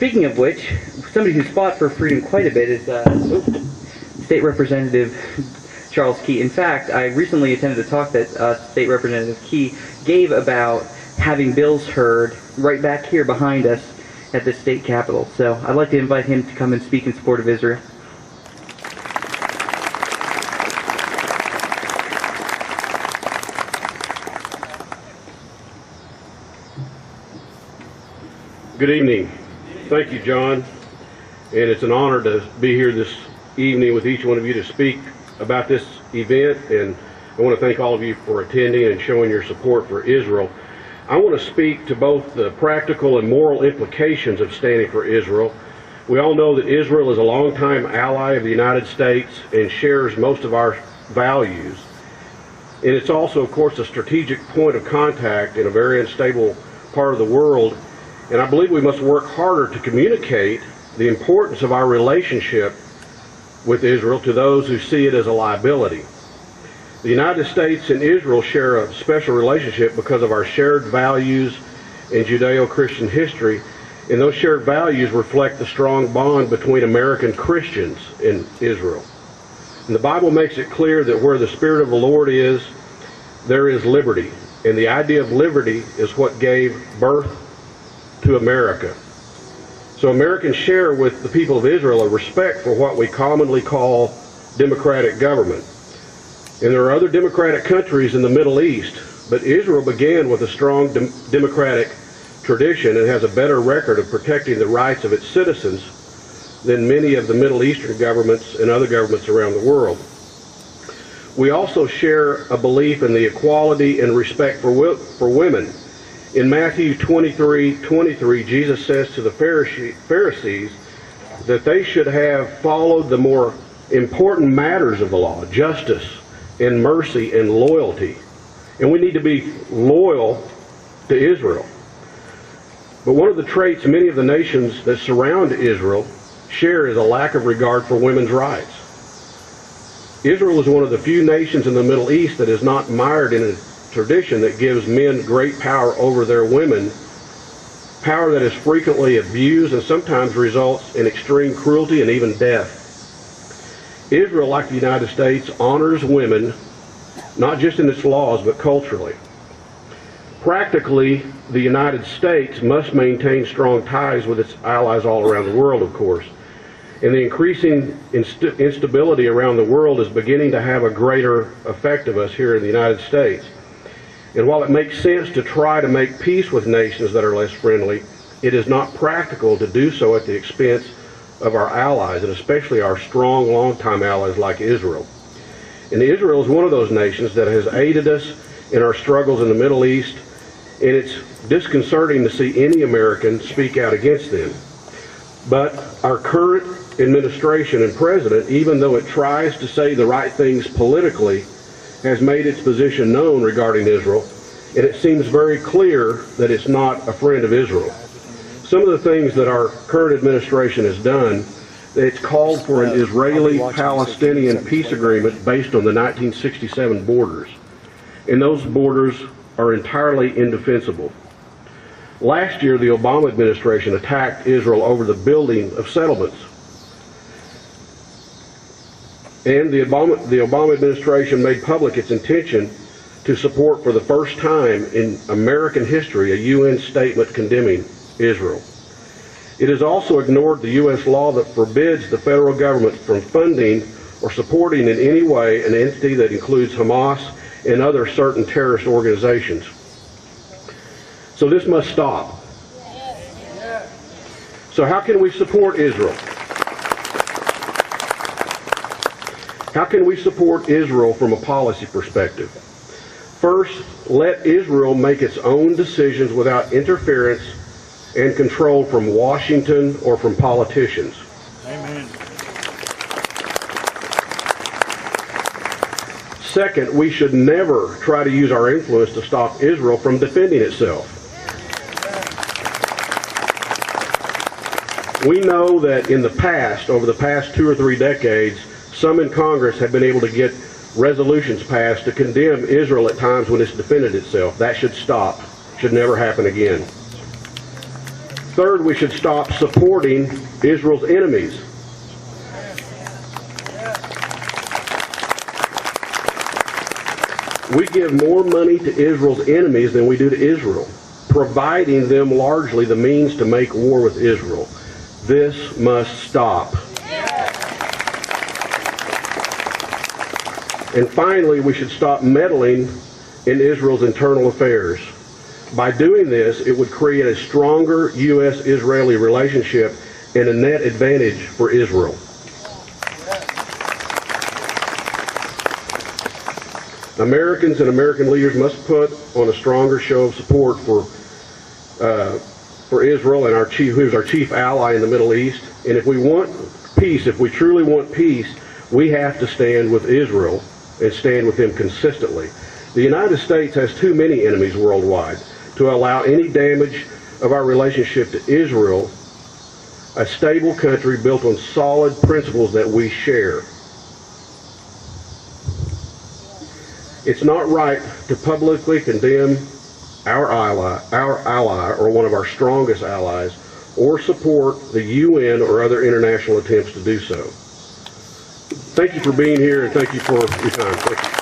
Speaking of which, somebody who's fought for freedom quite a bit is State Representative Charles Key. In fact, I recently attended a talk that State Representative Key gave about having bills heard right back here behind us at the state capitol. So I'd like to invite him to come and speak in support of Israel. Good evening. Thank you, John. And it's an honor to be here this evening with each one of you to speak about this event. And I want to thank all of you for attending and showing your support for Israel. I want to speak to both the practical and moral implications of standing for Israel. We all know that Israel is a longtime ally of the United States and shares most of our values. And it's also, of course, a strategic point of contact in a very unstable part of the world. And I believe we must work harder to communicate the importance of our relationship with Israel to those who see it as a liability. The United States and Israel share a special relationship because of our shared values and Judeo-Christian history, and those shared values reflect the strong bond between American Christians and Israel. And the Bible makes it clear that where the Spirit of the Lord is, there is liberty. And the idea of liberty is what gave birth to America. So Americans share with the people of Israel a respect for what we commonly call democratic government. And there are other democratic countries in the Middle East, but Israel began with a strong democratic tradition and has a better record of protecting the rights of its citizens than many of the Middle Eastern governments and other governments around the world. We also share a belief in the equality and respect for women. In Matthew 23:23, Jesus says to the Pharisees that they should have followed the more important matters of the law, justice and mercy and loyalty. And we need to be loyal to Israel. But one of the traits many of the nations that surround Israel share is a lack of regard for women's rights. Israel is one of the few nations in the Middle East that is not mired in a tradition that gives men great power over their women, power that is frequently abused and sometimes results in extreme cruelty and even death. Israel, like the United States, honors women, not just in its laws, but culturally. Practically, the United States must maintain strong ties with its allies all around the world, of course. And the increasing instability around the world is beginning to have a greater effect of us here in the United States. And while it makes sense to try to make peace with nations that are less friendly, it is not practical to do so at the expense of our allies, and especially our strong, longtime allies like Israel. And Israel is one of those nations that has aided us in our struggles in the Middle East, and it's disconcerting to see any American speak out against them. But our current administration and president, even though it tries to say the right things politically, has made its position known regarding Israel, and it seems very clear that it's not a friend of Israel. Some of the things that our current administration has done, it's called for an Israeli-Palestinian peace agreement based on the 1967 borders, and those borders are entirely indefensible. Last year, the Obama administration attacked Israel over the building of settlements. And the Obama administration made public its intention to support for the first time in American history a UN statement condemning Israel. It has also ignored the U.S. law that forbids the federal government from funding or supporting in any way an entity that includes Hamas and other certain terrorist organizations. So this must stop. So how can we support Israel? How can we support Israel from a policy perspective? First, let Israel make its own decisions without interference and control from Washington or from politicians. Amen. Second, we should never try to use our influence to stop Israel from defending itself. We know that in the past, over the past 2 or 3 decades, some in Congress have been able to get resolutions passed to condemn Israel at times when it's defended itself. That should stop. Should never happen again. Third, we should stop supporting Israel's enemies. We give more money to Israel's enemies than we do to Israel, providing them largely the means to make war with Israel. This must stop. And finally, we should stop meddling in Israel's internal affairs. By doing this, it would create a stronger U.S.-Israeli relationship and a net advantage for Israel. Americans and American leaders must put on a stronger show of support for Israel and who's our chief ally in the Middle East. And if we want peace, if we truly want peace, we have to stand with Israel and stand with them consistently. The United States has too many enemies worldwide to allow any damage of our relationship to Israel, a stable country built on solid principles that we share. It's not right to publicly condemn our ally or one of our strongest allies, or support the UN or other international attempts to do so. Thank you for being here, and thank you for your time. Thank you.